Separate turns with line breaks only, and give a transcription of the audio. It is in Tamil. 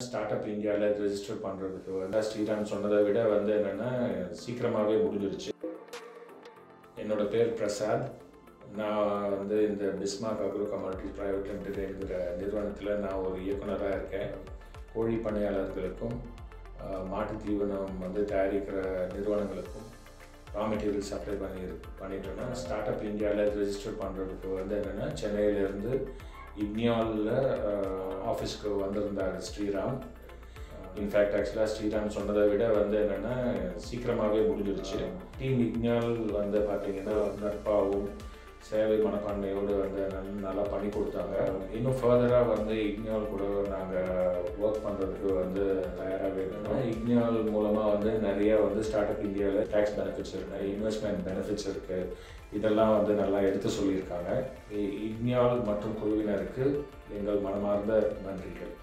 ஸ்டார்ட்அப் இந்தியாவில் ரெஜிஸ்டர் பண்ணுறதுக்கு வந்து ஸ்ரீராம் சொன்னதை விட வந்து என்னென்னா சீக்கிரமாகவே முடிஞ்சிருச்சு. என்னோட பேர் பிரசாத். நான் வந்து இந்த Bismarck agro commodity private limited என்கிற நிறுவனத்தில் நான் ஒரு இயக்குனராக இருக்கேன். கோழி பண்ணையாளர்களுக்கும் மாட்டு தீவனம் வந்து தயாரிக்கிற நிறுவனங்களுக்கும் ரா மெட்டீரியல் சப்ளை பண்ணிட்டோன்னா ஸ்டார்ட்அப் இந்தியாவில் ரெஜிஸ்டர் பண்ணுறதுக்கு வந்து என்னென்னா சென்னையிலேருந்து இக்னியாலில் ஆஃபீஸ்க்கு வந்திருந்தார் ஸ்ரீராம். இன்ஃபேக்ட் ஆக்சுவலாக ஸ்ரீராம் சொன்னதை விட வந்து என்னென்னா சீக்கிரமாகவே முடிஞ்சிருச்சு. டீம் இக்னியால் வந்து பார்த்திங்கன்னா நட்பாகவும் சேவை மனப்பான்மையோடு வந்து நல்லா பண்ணி கொடுத்தாங்க. இன்னும் ஃபர்தராக வந்து இக்னியால் கூட நாங்கள் ஒர்க் பண்ணுறதுக்கு வந்து தயாராக இருக்கணும். இக்னியால் மூலமாக வந்து நிறைய வந்து ஸ்டார்ட்அப் இந்தியாவில் டேக்ஸ் பெனிஃபிட்ஸ் இருக்குது, இன்வெஸ்ட்மெண்ட் பெனிஃபிட்ஸ் இருக்குது. இதெல்லாம் வந்து நல்லா எடுத்து சொல்லியிருக்காங்க. இக்னியால் மற்றும் குழுவினருக்கு எங்கள் மனமார்ந்த நன்றிகள்.